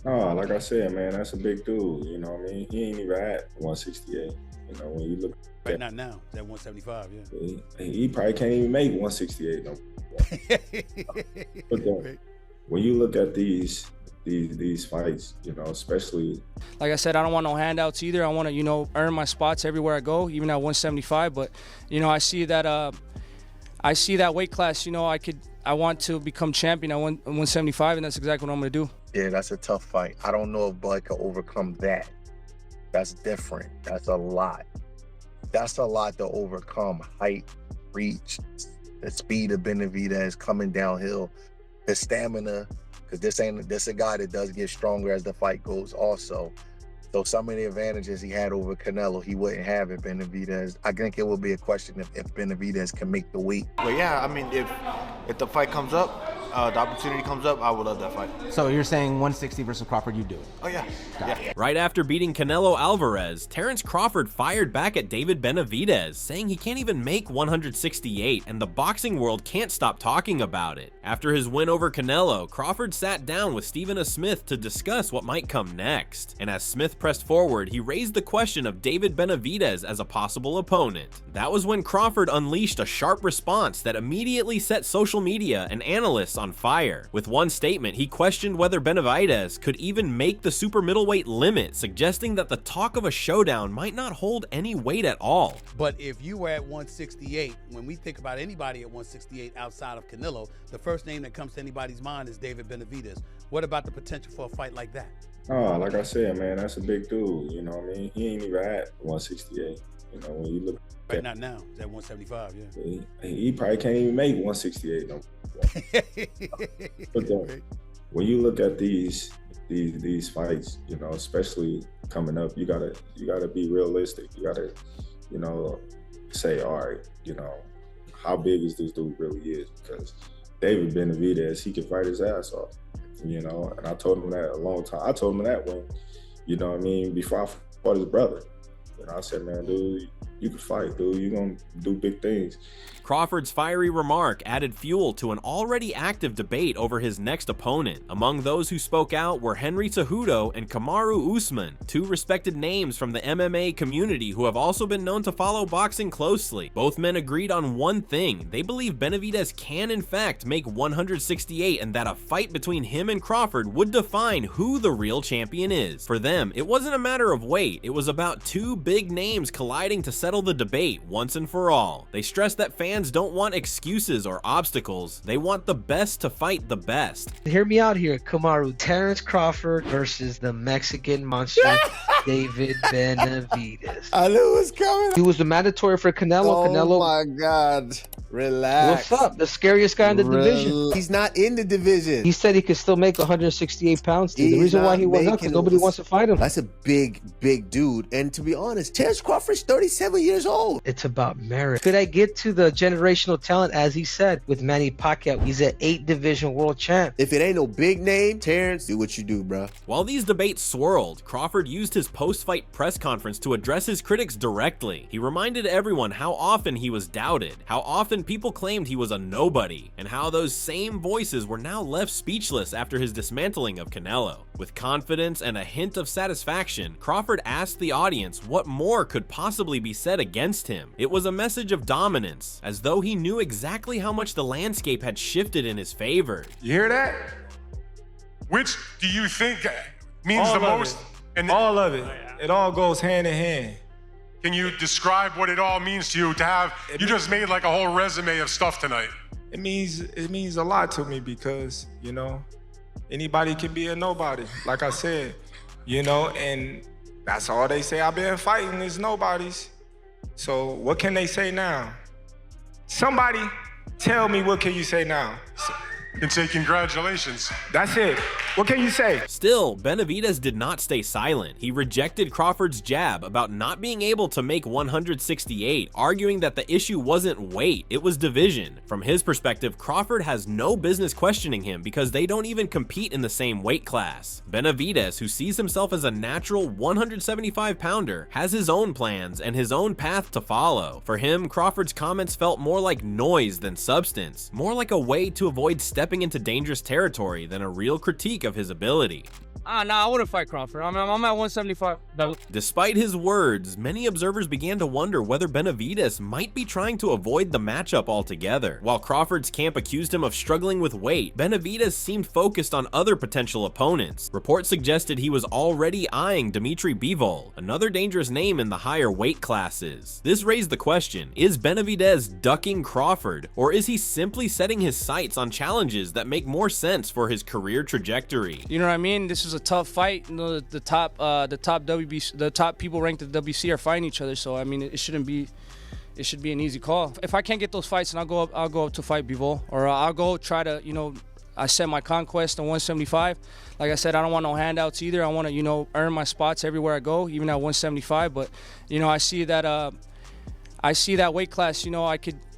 Oh, like I said, man, that's a big dude. You know what I mean? He ain't even at 168. You know, when you look Right, not now. He's at 175, yeah. he probably can't even make 168 no more. But when you look at these fights, you know, especially like I said, I don't want no handouts either. I want to, you know, earn my spots everywhere I go, even at 175. But, you know, I see that weight class. You know, I want to become champion at 175, and that's exactly what I'm going to do. Yeah, that's a tough fight. I don't know if Bud can overcome that. That's different. That's a lot. That's a lot to overcome. Height, reach, the speed of Benavidez coming downhill, the stamina, because this a guy that does get stronger as the fight goes also. So some of the advantages he had over Canelo, he wouldn't have at Benavidez. I think it will be a question if Benavidez can make the weight. But yeah, I mean, if the fight comes up, the opportunity comes up, I would love that fight. So you're saying 160 versus Crawford, you do it? Oh yeah. Yeah. Right after beating Canelo Alvarez, Terence Crawford fired back at David Benavidez, saying he can't even make 168 and the boxing world can't stop talking about it. After his win over Canelo, Crawford sat down with Stephen A. Smith to discuss what might come next. And as Smith pressed forward, he raised the question of David Benavidez as a possible opponent. That was when Crawford unleashed a sharp response that immediately set social media and analysts on fire. With one statement, he questioned whether Benavidez could even make the super middleweight limit, suggesting that the talk of a showdown might not hold any weight at all. But if you were at 168, when we think about anybody at 168 outside of Canelo, the first name that comes to anybody's mind is David Benavidez. What about the potential for a fight like that? oh, like I said, man, that's a big dude. You know what I mean? He ain't even at 168. You know, when you look Right, not now. He's at 175, yeah. he probably can't even make 168 no more. But when you look at these fights, you know, especially coming up, you gotta be realistic. You gotta, you know, say, all right, you know, how big is this dude really is? Because David Benavidez, he can fight his ass off, you know. And I told him that a long time. I told him that when, you know what I mean, before I fought his brother. You know, I said, man, dude, you can fight, dude. You're gonna do big things. Crawford's fiery remark added fuel to an already active debate over his next opponent. Among those who spoke out were Henry Cejudo and Kamaru Usman, two respected names from the MMA community who have also been known to follow boxing closely. Both men agreed on one thing: they believe Benavidez can in fact make 168 and that a fight between him and Crawford would define who the real champion is. For them, it wasn't a matter of weight, it was about two big names colliding to settle the debate once and for all. They stressed that fans don't want excuses or obstacles, they want the best to fight the best. Hear me out here, Kamaru. Terence Crawford versus the Mexican monster, David Benavidez. I knew it was coming. He was the mandatory for Canelo. Oh my God. Relax. What's up? The scariest guy in the division. He's not in the division. He said he could still make 168 pounds. Dude. The reason why he went up because nobody wants to fight him. That's a big dude. And to be honest, Terence Crawford's 37 years old. It's about merit. Could I get to the generational talent, as he said, with Manny Pacquiao? He's an 8-division world champ. If it ain't no big name, Terence, do what you do, bro. While these debates swirled, Crawford used his post-fight press conference to address his critics directly. He reminded everyone how often he was doubted, how often people claimed he was a nobody, and how those same voices were now left speechless after his dismantling of Canelo. With confidence and a hint of satisfaction, Crawford asked the audience what more could possibly be said against him. It was a message of dominance, as though he knew exactly how much the landscape had shifted in his favor. You hear that? Which do you think means All the of most? it. And All of it. It all goes hand in hand. can you describe what it all means to you to have? You just made like a whole resume of stuff tonight. It means a lot to me because, you know, anybody can be a nobody, like I said, you know, and that's all they say I've been fighting is nobodies. So what can they say now? Somebody tell me, what can you say now? And say congratulations. That's it. What can you say? Still, Benavidez did not stay silent. He rejected Crawford's jab about not being able to make 168, arguing that the issue wasn't weight, it was division. From his perspective, Crawford has no business questioning him because they don't even compete in the same weight class. Benavidez, who sees himself as a natural 175-pounder, has his own plans and his own path to follow. For him, Crawford's comments felt more like noise than substance, more like a way to avoid stepping stepping into dangerous territory than a real critique of his ability. Nah, I wouldn't fight Crawford. I'm at 175. Despite his words, many observers began to wonder whether Benavidez might be trying to avoid the matchup altogether. While Crawford's camp accused him of struggling with weight, Benavidez seemed focused on other potential opponents. Reports suggested he was already eyeing Dimitri Bivol, another dangerous name in the higher weight classes. This raised the question, is Benavidez ducking Crawford, or is he simply setting his sights on challenges that make more sense for his career trajectory? You know what I mean? This is a tough fight. You know, the top WBC, the top people ranked at the WBC are fighting each other. So I mean, it should be an easy call. If I can't get those fights, then I'll go up to fight Bivol, or I'll go try to, you know, I set my conquest on 175. Like I said, I don't want no handouts either. I want to, you know, earn my spots everywhere I go, even at 175. But you know, I see that weight class. You know,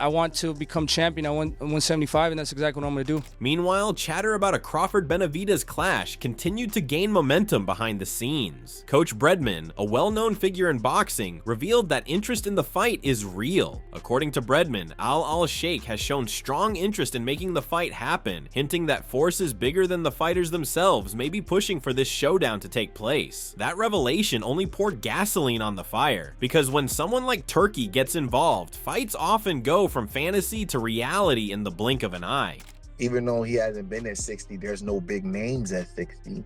I want to become champion at 175, and that's exactly what I'm going to do. Meanwhile, chatter about a Crawford-Benavidez clash continued to gain momentum behind the scenes. Coach Bredman, a well-known figure in boxing, revealed that interest in the fight is real. According to Bredman, Al-Sheikh has shown strong interest in making the fight happen, hinting that forces bigger than the fighters themselves may be pushing for this showdown to take place. That revelation only poured gasoline on the fire, because when someone like Turkey gets involved, fights often go from fantasy to reality in the blink of an eye. Even though he hasn't been at 60, there's no big names at 60.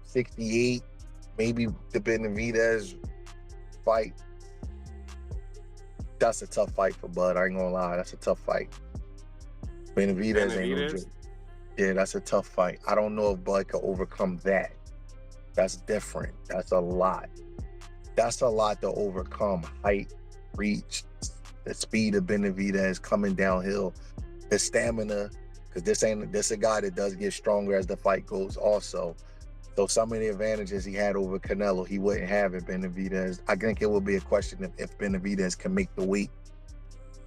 68, maybe the Benavidez fight. That's a tough fight for Bud. I ain't gonna lie, that's a tough fight. Benavidez. Yeah, that's a tough fight. I don't know if Bud can overcome that. That's different. That's a lot. That's a lot to overcome. Height, reach, the speed of Benavidez coming downhill, the stamina, because this a guy that does get stronger as the fight goes also. So some of the advantages he had over Canelo, he wouldn't have at Benavidez. I think it would be a question if Benavidez can make the weight.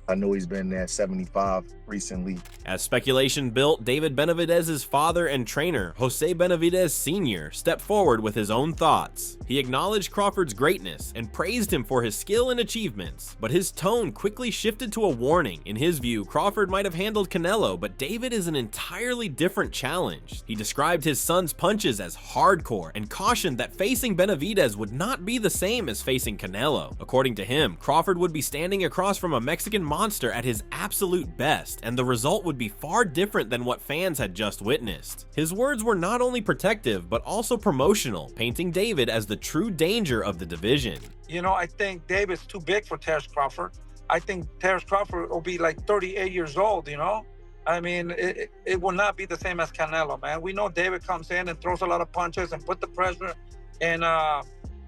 I know he's been at 75 recently. As speculation built, David Benavidez's father and trainer, Jose Benavidez Sr., stepped forward with his own thoughts. He acknowledged Crawford's greatness and praised him for his skill and achievements, but his tone quickly shifted to a warning. In his view, Crawford might have handled Canelo, but David is an entirely different challenge. He described his son's punches as hardcore and cautioned that facing Benavidez would not be the same as facing Canelo. According to him, Crawford would be standing across from a Mexican monster at his absolute best, and the result would be far different than what fans had just witnessed. His words were not only protective, but also promotional, painting David as the true danger of the division. You know, I think David's too big for Terence Crawford. I think Terence Crawford will be like 38 years old, you know? I mean, it will not be the same as Canelo, man. We know David comes in and throws a lot of punches and put the pressure, and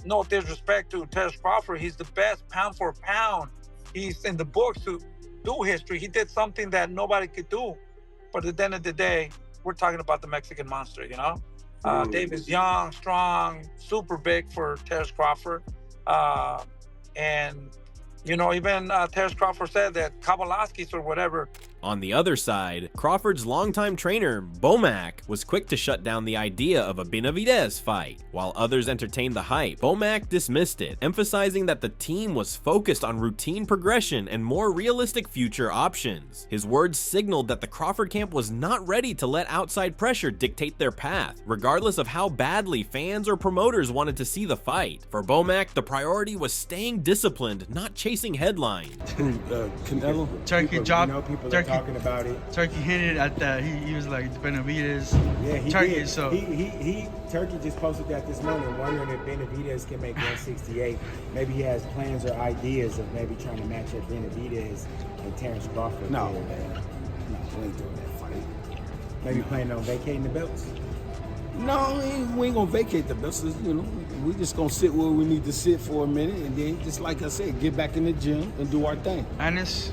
no disrespect to Terence Crawford, he's the best pound for pound. He's in the books to do history. He did something that nobody could do. But at the end of the day, we're talking about the Mexican monster, you know? David's young, strong, super big for Terence Crawford. And, you know, even Terence Crawford said that Kavalakis or whatever. On the other side, Crawford's longtime trainer, Bomac, was quick to shut down the idea of a Benavidez fight. While others entertained the hype, Bomac dismissed it, emphasizing that the team was focused on routine progression and more realistic future options. His words signaled that the Crawford camp was not ready to let outside pressure dictate their path, regardless of how badly fans or promoters wanted to see the fight. For Bomac, the priority was staying disciplined, not chasing headlines. Canelo? Turkey dropped. You know, people are talking about it. Turkey hinted at that. He was like Benavidez. Yeah, he Turkey, did. so Turkey just posted that this morning, wondering if Benavidez can make 168. Maybe he has plans or ideas of maybe trying to match up Benavidez and Terence Crawford. No, we ain't doing that fight. Maybe planning on vacating the belts. No, we ain't gonna vacate the belts. You know, we just gonna sit where we need to sit for a minute, and then, just like I said, get back in the gym and do our thing. Honest.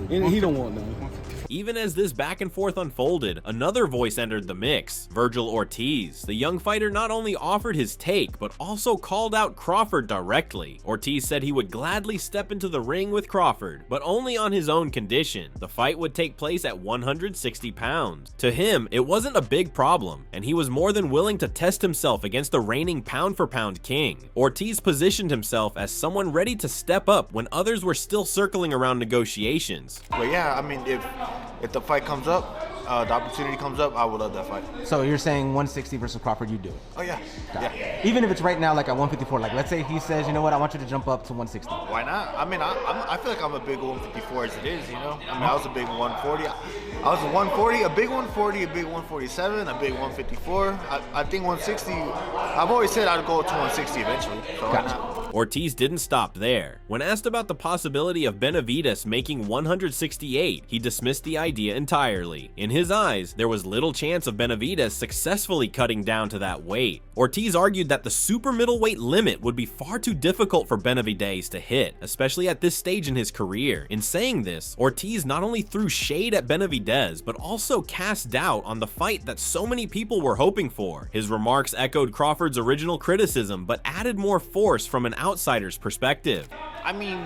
And he don't want none. Even as this back and forth unfolded, another voice entered the mix, Virgil Ortiz. The young fighter not only offered his take, but also called out Crawford directly. Ortiz said he would gladly step into the ring with Crawford, but only on his own condition. The fight would take place at 160 pounds. To him, it wasn't a big problem, and he was more than willing to test himself against the reigning pound-for-pound king. Ortiz positioned himself as someone ready to step up when others were still circling around negotiations. But yeah, I mean, if the fight comes up, the opportunity comes up, I would love that fight. So you're saying 160 versus Crawford, you do it? Oh yeah, yeah. Even if it's right now like at 154, like let's say he says, you know what, I want you to jump up to 160. Why not? I mean, I feel like I'm a big 154 as it is, you know? I mean, I was a big 140. I was a 140, a big 140, a big 147, a big 154. I think 160, I've always said I'd go to 160 eventually, so why not? Ortiz didn't stop there. When asked about the possibility of Benavidez making 168, he dismissed the idea entirely. In his eyes, there was little chance of Benavidez successfully cutting down to that weight. Ortiz argued that the super middleweight limit would be far too difficult for Benavidez to hit, especially at this stage in his career. In saying this, Ortiz not only threw shade at Benavidez, but also cast doubt on the fight that so many people were hoping for. His remarks echoed Crawford's original criticism, but added more force from an outsider's perspective. I mean,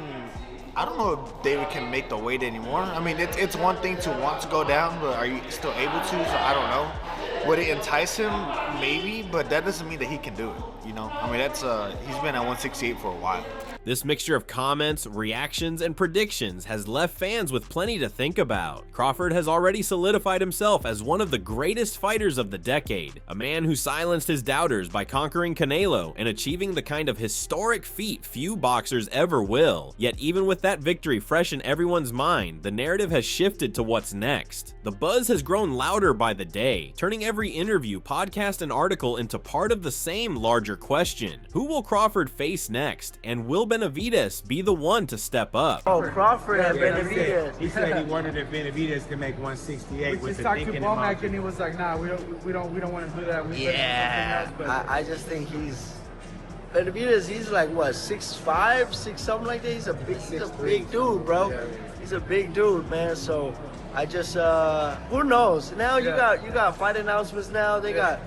I don't know if David can make the weight anymore. I mean, it's one thing to want to go down, but are you still able to? So I don't know. Would it entice him? Maybe, but that doesn't mean that he can do it, you know? I mean, that's he's been at 168 for a while. This mixture of comments, reactions, and predictions has left fans with plenty to think about. Crawford has already solidified himself as one of the greatest fighters of the decade, a man who silenced his doubters by conquering Canelo and achieving the kind of historic feat few boxers ever will. Yet even with that victory fresh in everyone's mind, the narrative has shifted to what's next. The buzz has grown louder by the day, turning every interview, podcast, and article into part of the same larger question. Who will Crawford face next, and will Benavidez be the one to step up? Oh, Crawford and Benavidez. He said he wondered if Benavidez could make 168. We just talked to Bomac and he was like, "Nah, we don't want to do that." Yeah, I just think Benavidez. He's like what, 6'5", 6 something like that. He's a big dude, bro. He's a big dude, man. So I just who knows? Now you got fight announcements now. They got,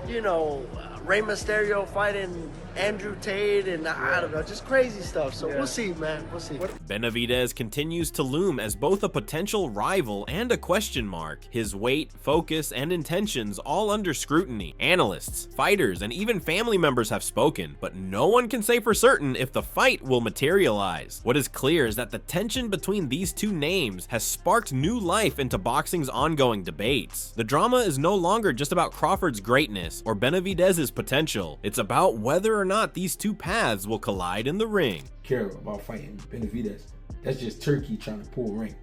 you know, Rey Mysterio fighting Andrew Tate, and I don't know, just crazy stuff. So we'll see, man. We'll see. Benavidez continues to loom as both a potential rival and a question mark. His weight, focus, and intentions all under scrutiny. Analysts, fighters, and even family members have spoken, but no one can say for certain if the fight will materialize. What is clear is that the tension between these two names has sparked new life into boxing's ongoing debates. The drama is no longer just about Crawford's greatness or Benavidez's potential. It's about whether or not these two paths will collide in the ring. Care about fighting Benavidez. That's just Turkey trying to pull rank.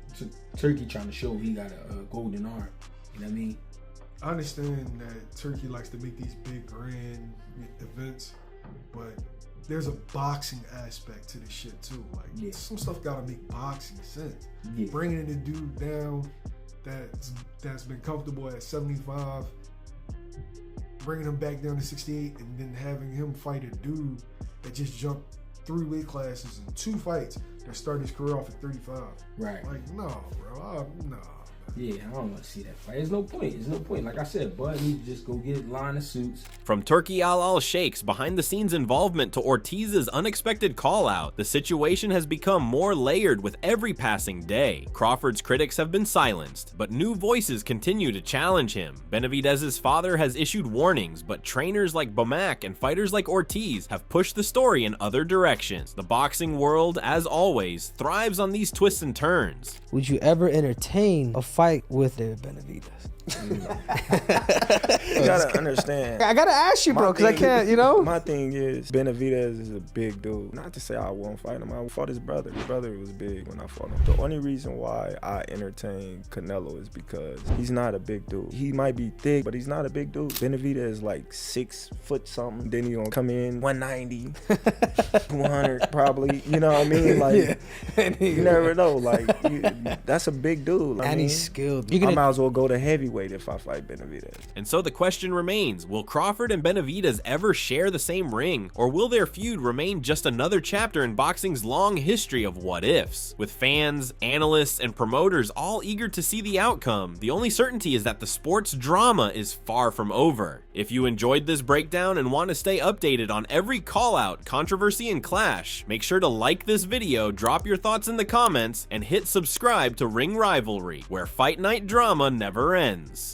Turkey trying to show he got a golden arm. You know what I mean? I understand that Turkey likes to make these big grand events, but there's a boxing aspect to this shit too. Like some stuff gotta make boxing sense. Bringing the dude down that's been comfortable at 75. Bringing him back down to 68 and then having him fight a dude that just jumped 3 weight classes in 2 fights that started his career off at 35. Right. Like, no, bro. No. Yeah, I don't want to see that fight. There's no point. There's no point. Like I said, Bud need to just go get a line of suits. From Turki Al Sheikh's behind-the-scenes involvement to Ortiz's unexpected call-out, the situation has become more layered with every passing day. Crawford's critics have been silenced, but new voices continue to challenge him. Benavidez's father has issued warnings, but trainers like Bomac and fighters like Ortiz have pushed the story in other directions. The boxing world, as always, thrives on these twists and turns. Would you ever entertain a fight with David Benavidez? You gotta understand. I gotta ask you, bro, because I can't, you know? My thing is, Benavidez is a big dude. Not to say I won't fight him. I fought his brother. His brother was big when I fought him. The only reason why I entertain Canelo is because he's not a big dude. He might be thick, but he's not a big dude. Benavidez is like 6 foot something. Then he gonna come in 190, 200 probably. You know what I mean? Like, you never know. Like, that's a big dude. And he's skilled. I might as well go to heavyweight if I fight Benavidez. And so the question question remains, will Crawford and Benavidez ever share the same ring, or will their feud remain just another chapter in boxing's long history of what-ifs? With fans, analysts, and promoters all eager to see the outcome, the only certainty is that the sport's drama is far from over. If you enjoyed this breakdown and want to stay updated on every call-out, controversy, and clash, make sure to like this video, drop your thoughts in the comments, and hit subscribe to Ring Rivalry, where fight night drama never ends.